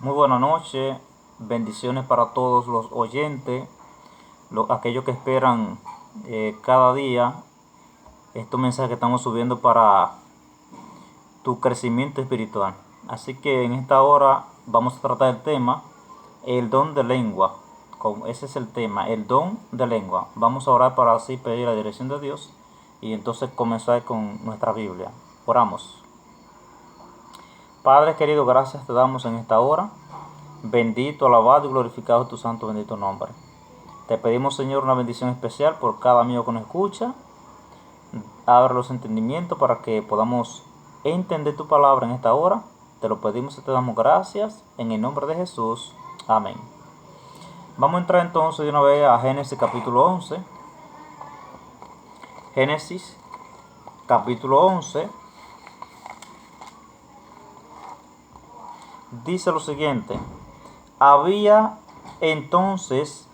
Muy buena noche, bendiciones para todos los oyentes, aquellos que esperan cada día estos mensajes que estamos subiendo para tu crecimiento espiritual. Así que en esta hora vamos a tratar el tema, el don de lengua. Ese es el tema, el don de lengua. Vamos a orar para así pedir la dirección de Dios y entonces comenzar con nuestra Biblia. Oramos. Padre querido, gracias te damos en esta hora. Bendito, alabado y glorificado tu santo bendito nombre. Te pedimos, Señor, una bendición especial por cada amigo que nos escucha. Abre los entendimientos para que podamos entender tu palabra en esta hora. Te lo pedimos y te damos gracias en el nombre de Jesús. Amén. Vamos a entrar entonces de una vez a Génesis capítulo 11. Génesis capítulo 11 dice lo siguiente: había entonces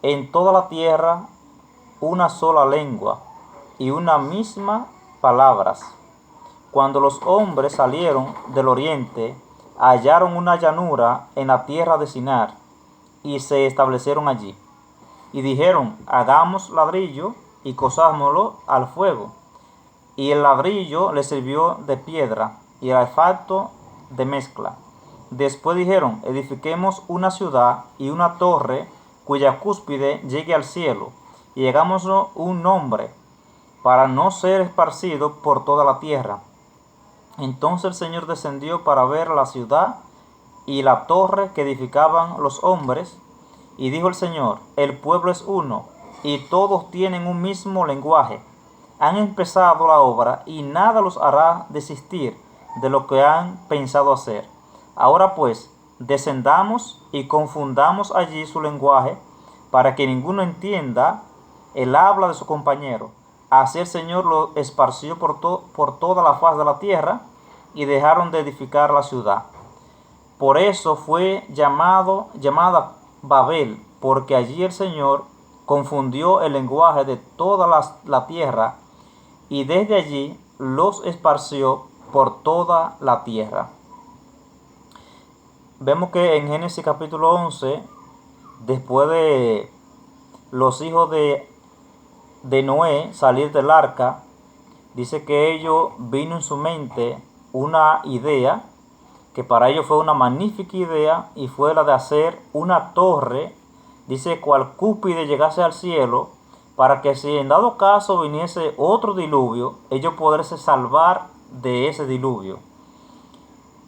en toda la tierra una sola lengua y una misma palabras. Cuando los hombres salieron del oriente, hallaron una llanura en la tierra de Sinar y se establecieron allí. Y dijeron: hagamos ladrillo y cosámoslo al fuego. Y el ladrillo les sirvió de piedra y el asfalto de mezcla. Después dijeron: edifiquemos una ciudad y una torre cuya cúspide llegue al cielo, y hagámosle un nombre, para no ser esparcido por toda la tierra. Entonces el Señor descendió para ver la ciudad y la torre que edificaban los hombres, y dijo el Señor: el pueblo es uno, y todos tienen un mismo lenguaje. Han empezado la obra, y nada los hará desistir de lo que han pensado hacer. Ahora pues, descendamos y confundamos allí su lenguaje, para que ninguno entienda el habla de su compañero. Así el Señor lo esparció por toda la faz de la tierra, y dejaron de edificar la ciudad. Por eso fue llamada Babel, porque allí el Señor confundió el lenguaje de toda la tierra, y desde allí los esparció por toda la tierra. Vemos que en Génesis capítulo 11, después de los hijos de Noé salir del arca, dice que ellos vino en su mente una idea, que para ellos fue una magnífica idea, y fue la de hacer una torre, dice, cual cúspide llegase al cielo, para que si en dado caso viniese otro diluvio, ellos poderse salvar de ese diluvio.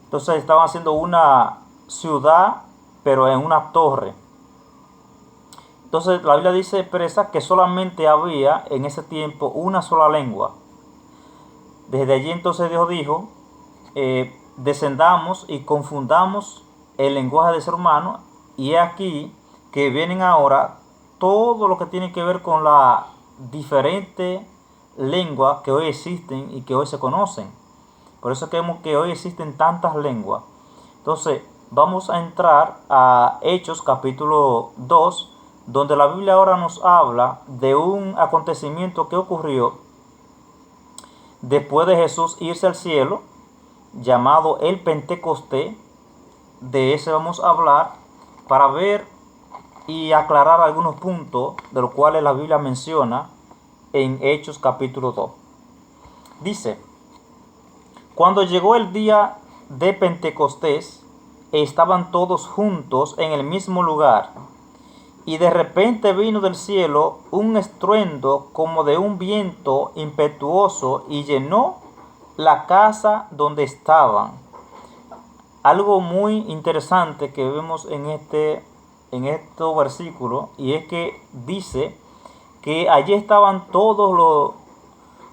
Entonces estaban haciendo una ciudad, pero en una torre. Entonces la Biblia dice, expresa que solamente había en ese tiempo una sola lengua. Desde allí entonces Dios dijo: descendamos y confundamos el lenguaje del ser humano. Y es aquí que vienen ahora todo lo que tiene que ver con la diferente lengua que hoy existen y que hoy se conocen. Por eso vemos que hoy existen tantas lenguas. Entonces vamos a entrar a Hechos capítulo 2, donde la Biblia ahora nos habla de un acontecimiento que ocurrió después de Jesús irse al cielo, llamado el Pentecostés. De ese vamos a hablar para ver y aclarar algunos puntos de los cuales la Biblia menciona en Hechos capítulo 2. Dice: cuando llegó el día de Pentecostés, estaban todos juntos en el mismo lugar, y de repente vino del cielo un estruendo como de un viento impetuoso y llenó la casa donde estaban. Algo muy interesante que vemos en estos versículos, y es que dice que allí estaban todos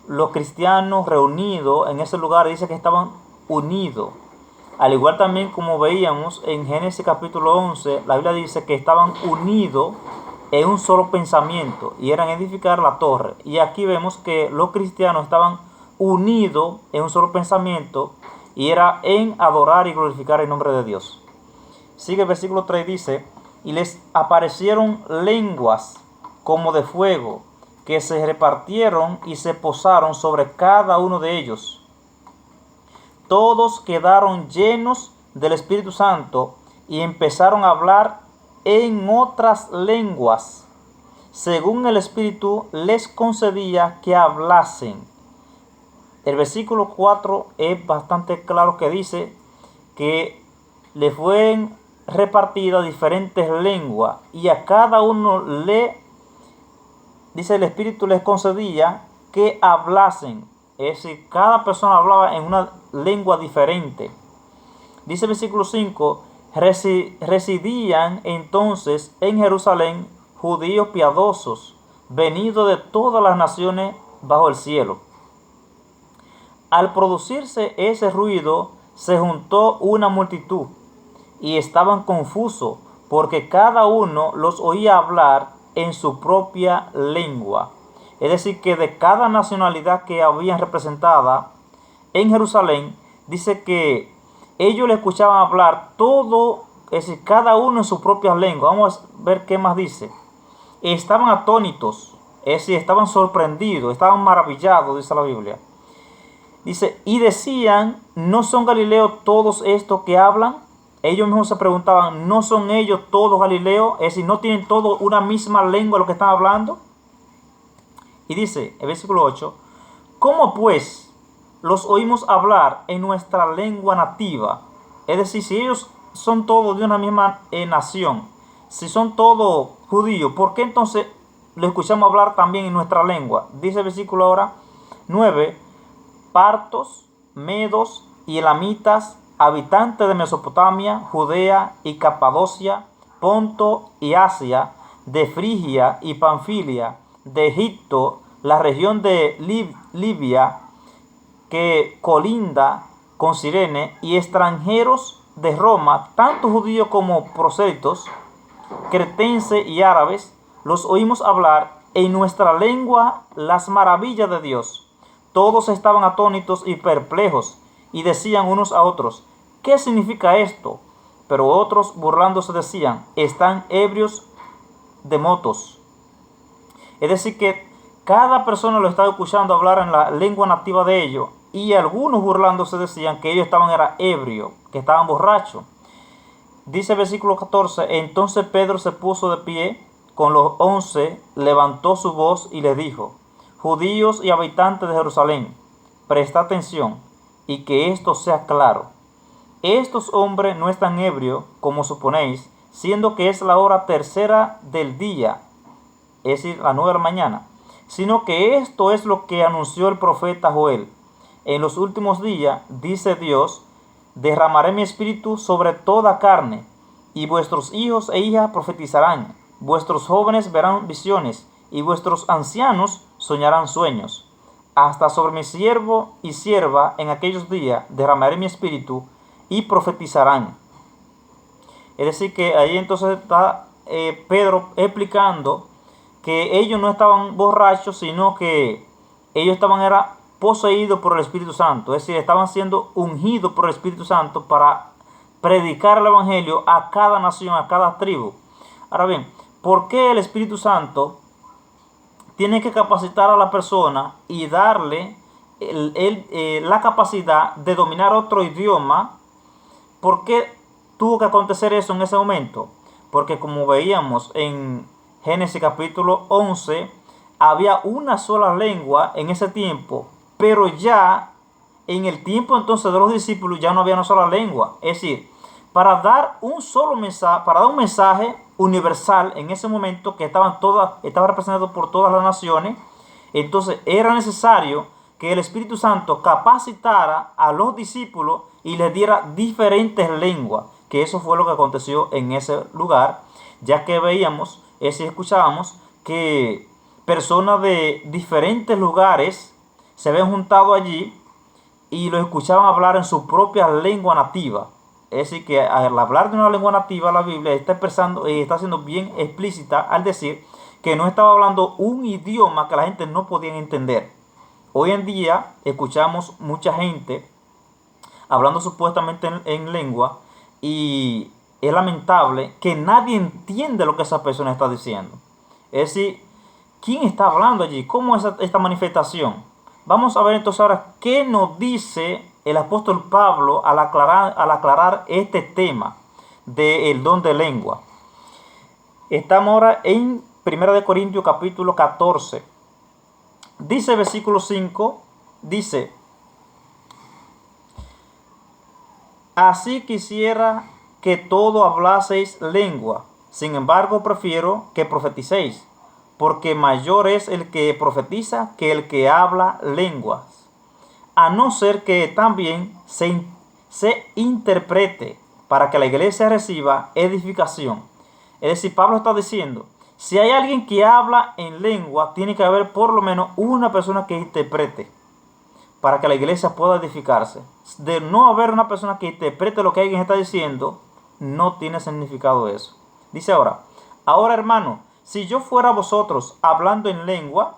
los cristianos reunidos en ese lugar. Dice que estaban unidos. Al igual también como veíamos en Génesis capítulo 11, la Biblia dice que estaban unidos en un solo pensamiento, y eran edificar la torre. Y aquí vemos que los cristianos estaban unidos en un solo pensamiento, y era en adorar y glorificar el nombre de Dios. Sigue el versículo 3, dice: y les aparecieron lenguas como de fuego, que se repartieron y se posaron sobre cada uno de ellos. Todos quedaron llenos del Espíritu Santo y empezaron a hablar en otras lenguas, según el Espíritu les concedía que hablasen. El versículo 4 es bastante claro, que dice que le fueron repartidas diferentes lenguas y a cada uno dice el Espíritu les concedía que hablasen. Es decir, cada persona hablaba en una lengua diferente. Dice el versículo 5, residían entonces en Jerusalén judíos piadosos, venidos de todas las naciones bajo el cielo. Al producirse ese ruido, se juntó una multitud, y estaban confusos, porque cada uno los oía hablar en su propia lengua. Es decir, que de cada nacionalidad que habían representada en Jerusalén, dice que ellos le escuchaban hablar todo, es decir, cada uno en su propia lengua. Vamos a ver qué más dice. Estaban atónitos, es decir, estaban sorprendidos, estaban maravillados, dice la Biblia. Dice, y decían, ¿no son galileos todos estos que hablan? Ellos mismos se preguntaban, ¿no son ellos todos galileos? Es decir, ¿no tienen todos una misma lengua lo que están hablando? Y dice, el versículo 8, ¿cómo pues los oímos hablar en nuestra lengua nativa? Es decir, si ellos son todos de una misma nación, si son todos judíos, ¿por qué entonces los escuchamos hablar también en nuestra lengua? Dice el versículo ahora 9, partos, medos y elamitas, habitantes de Mesopotamia, Judea y Capadocia, Ponto y Asia, de Frigia y Panfilia, de Egipto, la región de Libia, que colinda con Cirene, y extranjeros de Roma, tanto judíos como prosélitos, cretenses y árabes, los oímos hablar en nuestra lengua las maravillas de Dios. Todos estaban atónitos y perplejos, y decían unos a otros, ¿qué significa esto? Pero otros, burlándose, decían, están ebrios de motos. Es decir, que cada persona lo estaba escuchando hablar en la lengua nativa de ellos, y algunos burlándose decían que ellos estaban ebrios, que estaban borrachos. Dice el versículo 14, entonces Pedro se puso de pie con los 11, levantó su voz y les dijo, judíos y habitantes de Jerusalén, prestad atención y que esto sea claro. Estos hombres no están ebrios, como suponéis, siendo que es la hora tercera del día, es decir, las 9 de la mañana, sino que esto es lo que anunció el profeta Joel. En los últimos días, dice Dios, derramaré mi espíritu sobre toda carne, y vuestros hijos e hijas profetizarán, vuestros jóvenes verán visiones, y vuestros ancianos soñarán sueños. Hasta sobre mi siervo y sierva en aquellos días derramaré mi espíritu y profetizarán. Es decir, que ahí entonces está Pedro explicando que ellos no estaban borrachos, sino que ellos estaban poseídos por el Espíritu Santo. Es decir, estaban siendo ungidos por el Espíritu Santo para predicar el Evangelio a cada nación, a cada tribu. Ahora bien, ¿por qué el Espíritu Santo tiene que capacitar a la persona y darle la capacidad de dominar otro idioma? ¿Por qué tuvo que acontecer eso en ese momento? Porque como veíamos en Génesis capítulo 11, había una sola lengua en ese tiempo, pero ya en el tiempo entonces de los discípulos ya no había una sola lengua. Es decir, para dar un solo mensaje, para dar un mensaje universal en ese momento que estaba representado por todas las naciones, entonces era necesario que el Espíritu Santo capacitara a los discípulos y les diera diferentes lenguas, que eso fue lo que aconteció en ese lugar, ya que veíamos, escuchábamos que personas de diferentes lugares se habían juntado allí y lo escuchaban hablar en su propia lengua nativa. Es decir, que al hablar de una lengua nativa, la Biblia está expresando y está siendo bien explícita al decir que no estaba hablando un idioma que la gente no podía entender. Hoy en día escuchamos mucha gente hablando supuestamente en lengua, y es lamentable que nadie entiende lo que esa persona está diciendo. Es decir, ¿quién está hablando allí? ¿Cómo es esta manifestación? Vamos a ver entonces ahora qué nos dice el apóstol Pablo al aclarar este tema. del don de lengua. Estamos ahora en 1 Corintios capítulo 14. Dice versículo 5, dice: así quisiera que todo hablaseis lengua, sin embargo prefiero que profeticéis, porque mayor es el que profetiza que el que habla lenguas, a no ser que también se interprete, para que la iglesia reciba edificación. Es decir, Pablo está diciendo, si hay alguien que habla en lengua, tiene que haber por lo menos una persona que interprete, para que la iglesia pueda edificarse. De no haber una persona que interprete lo que alguien está diciendo, no tiene significado eso. Dice ahora hermano, si yo fuera vosotros hablando en lengua,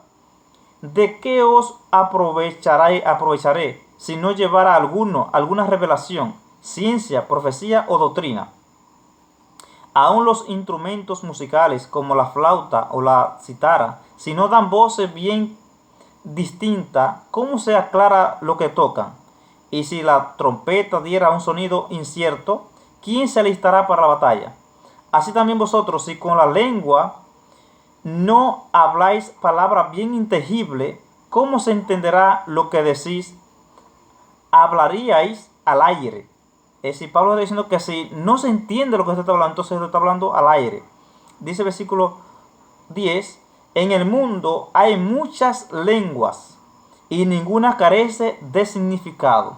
¿de qué os aprovecharé si no llevara alguna revelación, ciencia, profecía o doctrina? Aún los instrumentos musicales como la flauta o la cítara, si no dan voces bien distintas, ¿cómo se aclara lo que tocan? Y si la trompeta diera un sonido incierto, ¿quién se alistará para la batalla? Así también vosotros, si con la lengua no habláis palabras bien inteligibles, ¿cómo se entenderá lo que decís? Hablaríais al aire. Es decir, Pablo está diciendo que si no se entiende lo que usted está hablando, entonces usted está hablando al aire. Dice el versículo 10, en el mundo hay muchas lenguas y ninguna carece de significado.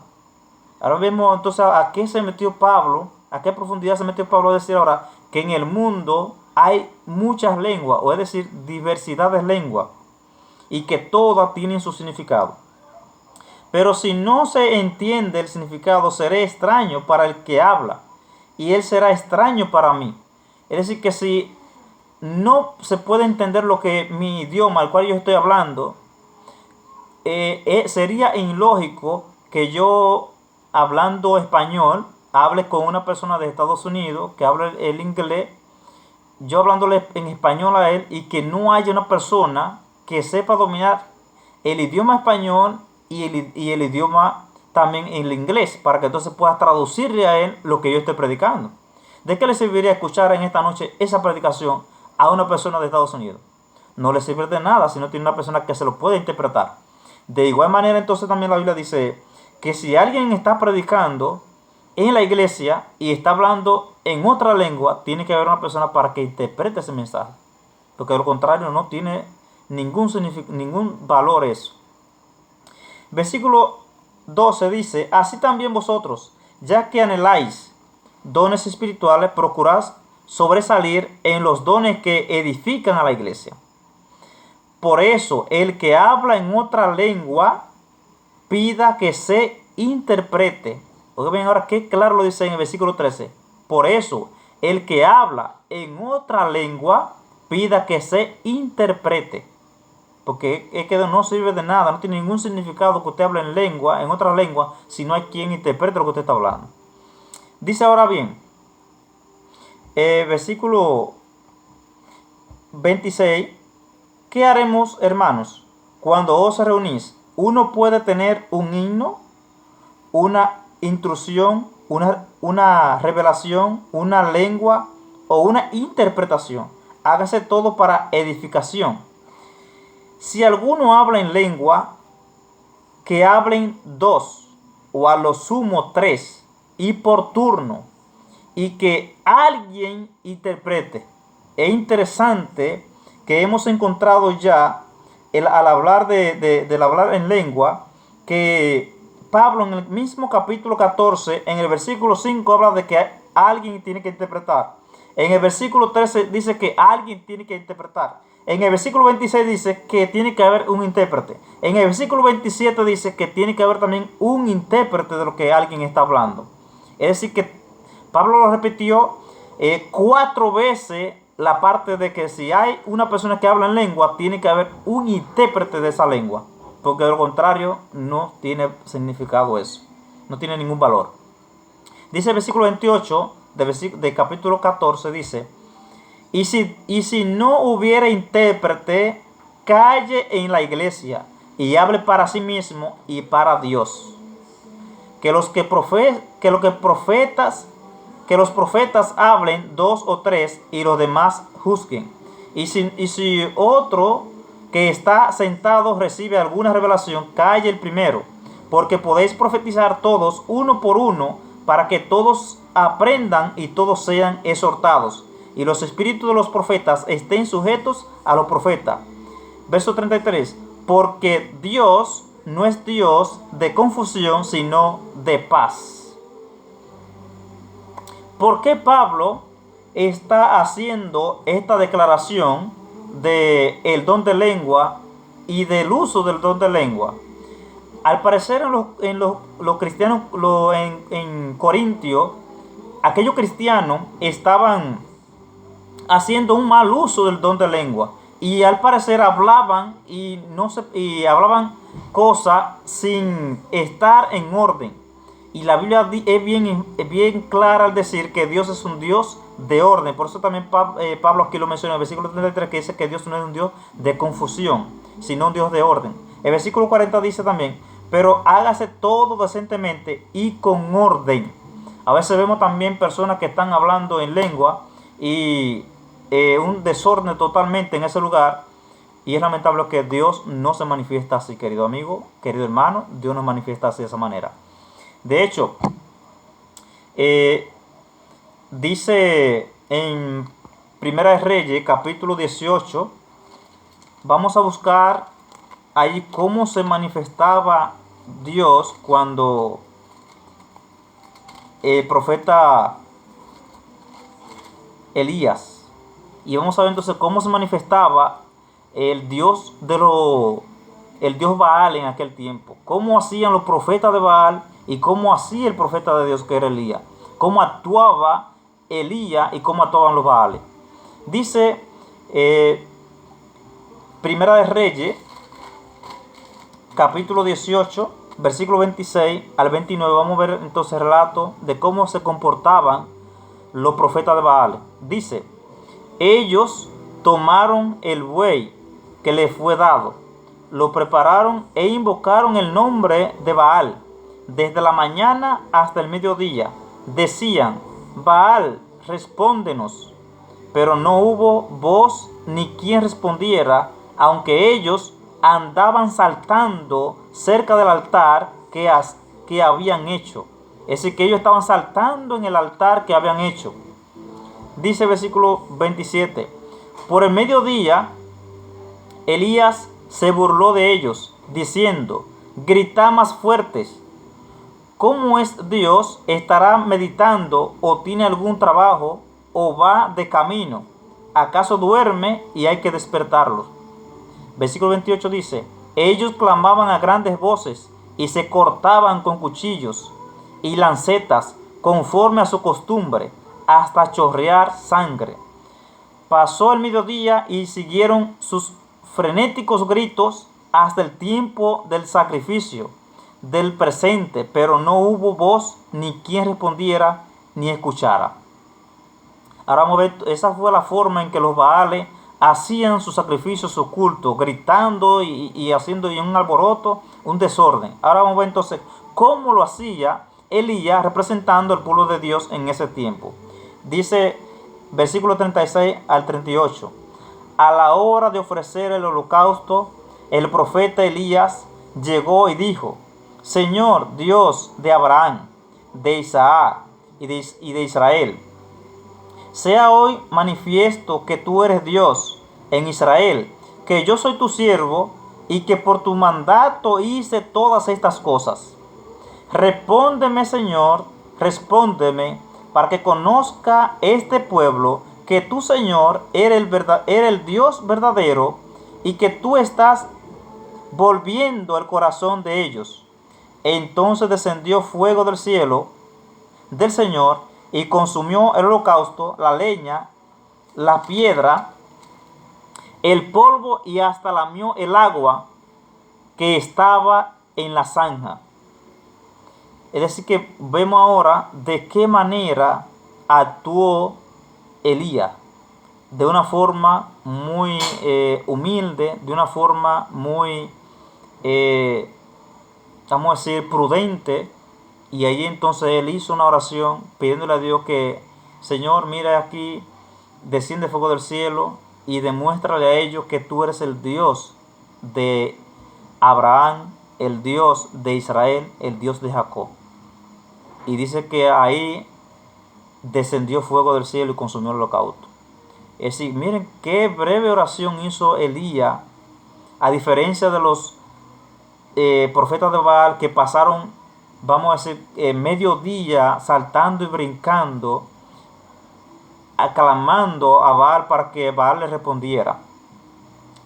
Ahora vemos entonces a qué se metió Pablo, a qué profundidad se metió Pablo a decir ahora que en el mundo hay muchas lenguas, o es decir, diversidad de lenguas, y que todas tienen su significado. Pero si no se entiende el significado, seré extraño para el que habla, y él será extraño para mí. Es decir, que si no se puede entender lo que mi idioma, al cual yo estoy hablando, sería ilógico que yo, hablando español, hable con una persona de Estados Unidos que habla el inglés, yo hablándole en español a él, y que no haya una persona que sepa dominar el idioma español y el idioma también el inglés, para que entonces pueda traducirle a él lo que yo estoy predicando. ¿De qué le serviría escuchar en esta noche esa predicación a una persona de Estados Unidos? No le sirve de nada si no tiene una persona que se lo pueda interpretar. De igual manera, entonces también la Biblia dice que si alguien está predicando en la iglesia y está hablando en otra lengua, tiene que haber una persona para que interprete ese mensaje, porque de lo contrario no tiene ningún valor eso. Versículo 12 dice: así también vosotros, ya que anheláis dones espirituales, procurad sobresalir en los dones que edifican a la iglesia. Por eso, el que habla en otra lengua, pida que se interprete. Oigan bien ahora qué claro lo dice en el versículo 13. Por eso, el que habla en otra lengua, pida que se interprete. Porque es que no sirve de nada, no tiene ningún significado que usted hable en otra lengua, si no hay quien interprete lo que usted está hablando. Dice ahora bien, versículo 26, ¿qué haremos, hermanos, cuando os reunís? Uno puede tener un himno, una intrusión, una revelación, una lengua o una interpretación. Hágase todo para edificación. Si alguno habla en lengua, que hablen dos, o a lo sumo tres, y por turno, y que alguien interprete. Es interesante que hemos encontrado ya, al hablar del hablar en lengua, que Pablo en el mismo capítulo 14, en el versículo 5, habla de que alguien tiene que interpretar. En el versículo 13 dice que alguien tiene que interpretar. En el versículo 26 dice que tiene que haber un intérprete. En el versículo 27 dice que tiene que haber también un intérprete de lo que alguien está hablando. Es decir, que Pablo lo repitió 4 veces, la parte de que si hay una persona que habla en lengua, tiene que haber un intérprete de esa lengua. Porque de lo contrario no tiene significado eso. No tiene ningún valor. Dice el versículo 28 del capítulo 14, dice: y si no hubiera intérprete, calle en la iglesia y hable para sí mismo y para Dios. Que los profetas que los profetas hablen 2 o 3 y los demás juzguen. Y si otro que está sentado recibe alguna revelación, calle el primero, porque podéis profetizar todos uno por uno, para que todos aprendan y todos sean exhortados, y los espíritus de los profetas estén sujetos a los profetas. Verso 33, porque Dios no es Dios de confusión, sino de paz. ¿Por qué Pablo está haciendo esta declaración del don de lengua y del uso del don de lengua? Al parecer en los cristianos, en Corintio, aquellos cristianos estaban haciendo un mal uso del don de lengua. Y al parecer hablaban y hablaban cosas sin estar en orden. Y la Biblia es bien clara al decir que Dios es un Dios de orden. Por eso también Pablo aquí lo menciona en el versículo 33, que dice que Dios no es un Dios de confusión, sino un Dios de orden. El versículo 40 dice también, pero hágase todo decentemente y con orden. A veces vemos también personas que están hablando en lengua y un desorden totalmente en ese lugar. Y es lamentable que Dios no se manifiesta así, querido amigo, querido hermano. Dios no manifiesta así de esa manera. De hecho, dice en Primera de Reyes, capítulo 18, vamos a buscar ahí cómo se manifestaba Dios cuando el profeta Elías. Y vamos a ver entonces cómo se manifestaba el Dios el Dios Baal en aquel tiempo. Cómo hacían los profetas de Baal y cómo hacía el profeta de Dios que era Elías. Cómo actuaba Elías y cómo actuaban los Baales. Dice Primera de Reyes, capítulo 18, versículo 26 al 29. Vamos a ver entonces el relato de cómo se comportaban los profetas de Baal. Dice, ellos tomaron el buey que les fue dado, lo prepararon e invocaron el nombre de Baal desde la mañana hasta el mediodía. Decían, Baal, respóndenos. Pero no hubo voz ni quien respondiera, aunque ellos andaban saltando cerca del altar que habían hecho. Es decir, que ellos estaban saltando en el altar que habían hecho. Dice el versículo 27, por el mediodía Elías se burló de ellos, diciendo, gritad más fuertes. ¿Cómo es Dios? ¿Estará meditando o tiene algún trabajo o va de camino? ¿Acaso duerme y hay que despertarlos? Versículo 28 dice, ellos clamaban a grandes voces y se cortaban con cuchillos y lancetas conforme a su costumbre, hasta chorrear sangre. Pasó el mediodía y siguieron sus frenéticos gritos hasta el tiempo del sacrificio del presente, pero no hubo voz ni quien respondiera ni escuchara. Ahora vamos a ver, esa fue la forma en que los Baales hacían sus sacrificios ocultos, gritando y haciendo un alboroto, un desorden. Ahora vamos a ver entonces cómo lo hacía Elías representando al pueblo de Dios en ese tiempo. Dice versículo 36 al 38. A la hora de ofrecer el holocausto, el profeta Elías llegó y dijo, Señor Dios de Abraham, de Isaac y de Israel, sea hoy manifiesto que tú eres Dios en Israel, que yo soy tu siervo y que por tu mandato hice todas estas cosas. Respóndeme, Señor, respóndeme, para que conozca este pueblo que tú, Señor, eres el Dios verdadero y que tú estás volviendo el corazón de ellos. Entonces descendió fuego del cielo del Señor y consumió el holocausto, la leña, la piedra, el polvo y hasta lamió el agua que estaba en la zanja. Es decir, que vemos ahora de qué manera actuó Elías. De una forma muy humilde, de una forma muy, vamos a decir, prudente, Y allí entonces él hizo una oración pidiéndole a Dios que, Señor, mira aquí, desciende fuego del cielo y demuéstrale a ellos que tú eres el Dios de Abraham, el Dios de Israel, el Dios de Jacob. Y dice que ahí descendió fuego del cielo y consumió el holocausto. Es decir, miren qué breve oración hizo Elías, a diferencia de los profetas de Baal que pasaron, vamos a decir, medio día saltando y brincando, aclamando a Baal para que Baal le respondiera.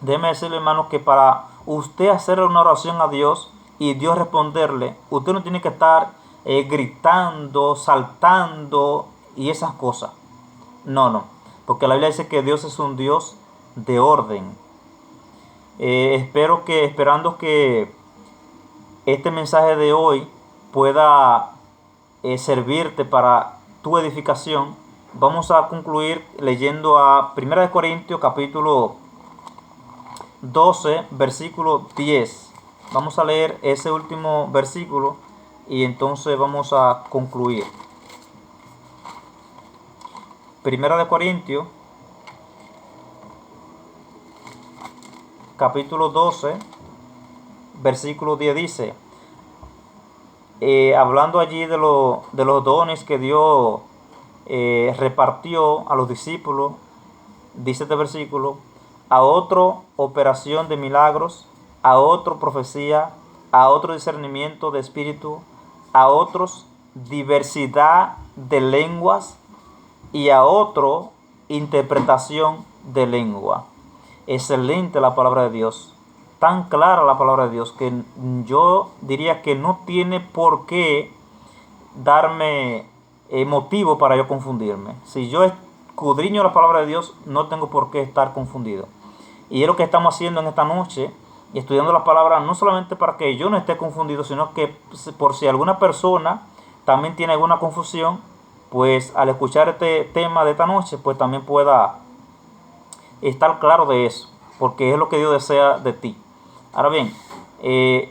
Déjeme decirle, hermano, que para usted hacerle una oración a Dios y Dios responderle, usted no tiene que estar gritando, saltando y esas cosas. No, no. Porque la Biblia dice que Dios es un Dios de orden. Esperando que este mensaje de hoy pueda servirte para tu edificación, vamos a concluir leyendo a 1 Corintios capítulo 12, versículo 10. Vamos a leer ese último versículo y entonces vamos a concluir. 1 Corintios capítulo 12, versículo 10 dice, hablando allí de los dones que Dios repartió a los discípulos, dice este versículo, a otro operación de milagros, a otro profecía, a otro discernimiento de espíritu, a otros diversidad de lenguas y a otro interpretación de lengua. Excelente la palabra de Dios, tan clara la palabra de Dios que yo diría que no tiene por qué darme motivo para yo confundirme. Si yo escudriño la palabra de Dios, no tengo por qué estar confundido. Y es lo que estamos haciendo en esta noche, estudiando la palabra, no solamente para que yo no esté confundido, sino que por si alguna persona también tiene alguna confusión, pues al escuchar este tema de esta noche, pues también pueda estar claro de eso, porque es lo que Dios desea de ti. Ahora bien,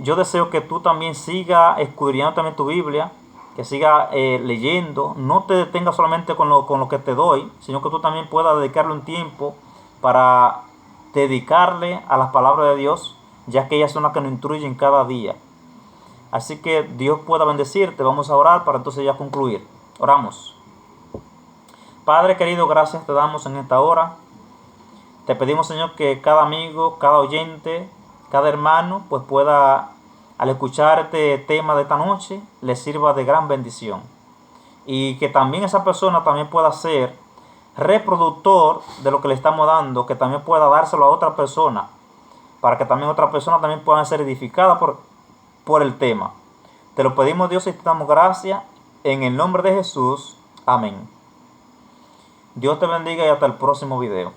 yo deseo que tú también sigas escudriñando también tu Biblia, que sigas leyendo, no te detengas solamente con lo que te doy, sino que tú también puedas dedicarle un tiempo para dedicarle a las palabras de Dios, ya que ellas son las que nos instruyen cada día. Así que Dios pueda bendecirte. Vamos a orar para entonces ya concluir. Oramos. Padre querido, gracias te damos en esta hora. Te pedimos, Señor, que cada amigo, cada oyente, cada hermano, pues pueda, al escuchar este tema de esta noche, le sirva de gran bendición. Y que también esa persona también pueda ser reproductor de lo que le estamos dando, que también pueda dárselo a otra persona, para que también otras personas también puedan ser edificadas por el tema. Te lo pedimos, Dios, y te damos gracias en el nombre de Jesús. Amén. Dios te bendiga y hasta el próximo video.